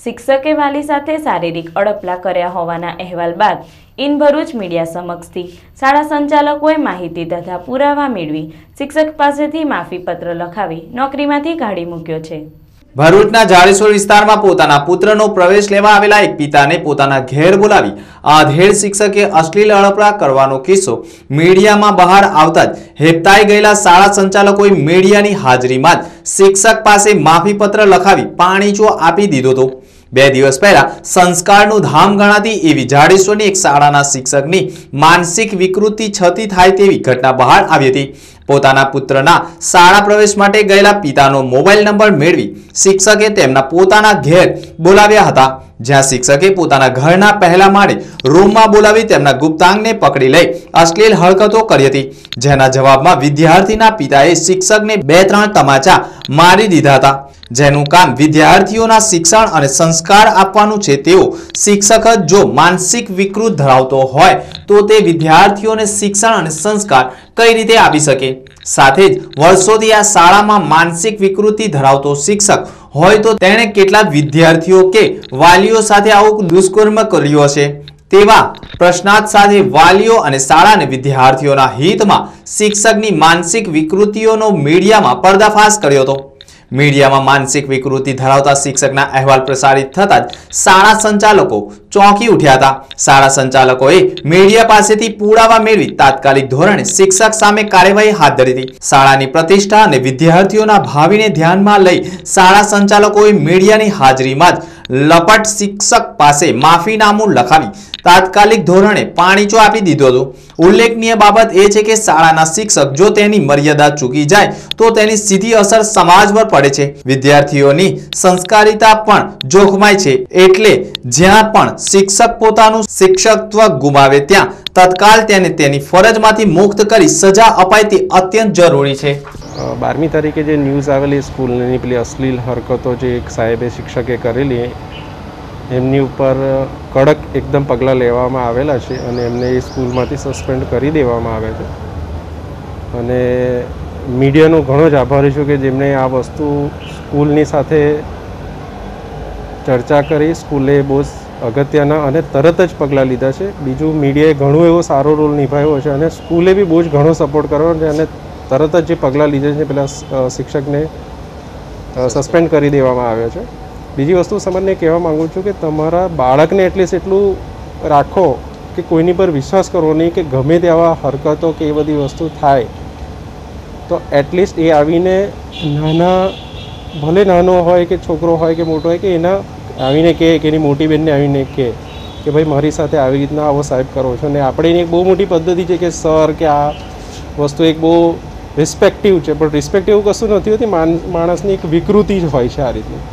શિક્ષકે વાલી સાથે શારીરિક અડપલા કર્યા હોવાના અહેવાલ બાદ ઇન ભરૂચ મીડિયા સમક્ષથી શાળા સંચાલકોએ માહિતી તથા પુરાવા મેળવી શિક્ષક પાસેથી માફીપત્ર લખાવી નોકરીમાંથી કાઢી મૂક્યો છે। ભરૂચના જાડેશ્વર વિસ્તારમાં પોતાના પુત્રનો પ્રવેશ લેવા આવેલા એક પિતાને પોતાના ઘેર બોલાવી આધેડ શિક્ષકે અશ્લીલ અડપલા કરવાનો કિસ્સો મીડિયામાં બહાર આવતા જ હેબતાઈ ગયેલા શાળા સંચાલકોએ મીડિયાની હાજરીમાં જ શિક્ષક પાસે માફીપત્ર લખાવી પાણીચો આપી દીધો હતો। 2 દિવસ પહેલા સંસ્કારનું ધામ ગણાતી એવી જાડેશ્વરની એક શાળાના શિક્ષકની માનસિક વિકૃતિ છતી થાય તેવી ઘટના બહાર આવી હતી। પોતાના પુત્રના શાળા પ્રવેશ માટે ગયેલા પિતાનો મોબાઈલ નંબર મેળવી શિક્ષકે તેમના પોતાના ઘેર બોલાવ્યા હતા, જ્યાં શિક્ષકે પોતાના ઘરના પહેલા માળે રૂમમાં બોલાવી તેમના ગુપ્તાંગને પકડી લઈ અશ્લીલ હરકતો કરી હતી, જેના જવાબમાં વિદ્યાર્થીના પિતાએ શિક્ષકને 2-3 તમાચા મારી દીધા હતા, જેનું કામ વિદ્યાર્થીઓના શિક્ષણ અને સંસ્કાર આપવાનું છે। તેઓ શિક્ષક જો માનસિક વિકૃત ધરાવતો હોય તો તે વિદ્યાર્થીઓને શિક્ષણ અને સંસ્કાર કઈ રીતે આપી શકે? સાથે જ વર્ષોથી આ શાળામાં માનસિક વિકૃતિ ધરાવતો શિક્ષક હોય તો તેણે કેટલા વિદ્યાર્થીઓ કે વાલીઓ સાથે આવું દુષ્કર્મ કર્યું હશે? તેવા પ્રશ્નાર્થ સાથે વાલીઓ અને શાળાને વિદ્યાર્થીઓના હિતમાં શિક્ષકની માનસિક વિકૃતિઓનો મીડિયામાં પર્દાફાશ કર્યો હતો। મીડિયામાં માનસિક વિકૃતિ ધરાવતા શિક્ષકના અહેવાલ પ્રસારિત થતા જ શાળા સંચાલકો ચોંકી ઉઠ્યા હતા। શાળા સંચાલકોએ મીડિયા પાસેથી પુરાવા મેળવી તાત્કાલિક ધોરણે શિક્ષક સામે કાર્યવાહી હાથ ધરી હતી। શાળાની પ્રતિષ્ઠા અને વિદ્યાર્થીઓના ભાવિને ધ્યાનમાં લઈ શાળા સંચાલકોએ મીડિયાની હાજરીમાં જ લપટ શિક્ષક પાસે માફીનામું લખાવી તાત્કાલિક ધોરણે પાણીચો આપી દીધો હતો। ઉલ્લેખનીય બાબત એ છે કે શાળાના શિક્ષક જો તેની મર્યાદા ચૂકી જાય તો તેની સીધી અસર સમાજ પર પડે છે। વિદ્યાર્થીઓની સંસ્કારિતા પણ જોખમાય છે, એટલે જ્યાં પણ શિક્ષક પોતાનું શિક્ષકત્વ ગુમાવે ત્યાં તત્કાલ તેને તેની ફરજમાંથી મુક્ત કરી સજા અપાય તે અત્યંત જરૂરી છે। 12મી તારીખે જે ન્યૂઝ આવેલી સ્કૂલની પેલી અશ્લીલ હરકતો જે એક સાહેબે શિક્ષકે કરેલી એમની ઉપર કડક એકદમ પગલાં લેવામાં આવેલા છે અને એમને એ સ્કૂલમાંથી સસ્પેન્ડ કરી દેવામાં આવે છે। અને મીડિયાનો ઘણો જ આભારી છું કે જેમણે આ વસ્તુ સ્કૂલની સાથે ચર્ચા કરી, સ્કૂલે બહુ અગત્યના અને તરત જ પગલાં લીધા છે। બીજું, મીડિયાએ ઘણો એવો સારો રોલ નિભાવ્યો છે અને સ્કૂલે બી બહુ જ ઘણો સપોર્ટ કર્યો છે અને તરત જ જે પગલાં લીધા છે પેલા શિક્ષકને સસ્પેન્ડ કરી દેવામાં આવ્યો છે। બીજી વસ્તુ સમાજને કહેવા માગું છું કે તમારા બાળકને એટલીસ્ટ એટલું રાખો કે કોઈની પર વિશ્વાસ કરવો નહીં કે ગમે તેવા હરકતો કે એ બધી વસ્તુ થાય તો એટલીસ્ટ એ આવીને ભલે નાનો હોય કે છોકરો હોય કે મોટો હોય કે એના આવીને કહે કે એની મોટી બહેનને આવીને કહે કે ભાઈ મારી સાથે આવી રીતના આવો સાહેબ કરો છો। અને આપણે એની એક બહુ મોટી પદ્ધતિ છે કે સર કે આ વસ્તુ એક બહુ રિસ્પેક્ટિવ છે, પણ રિસ્પેક્ટ એવું કશું નથી હોતી, માણસની એક વિકૃતિ જ હોય છે આ રીતની।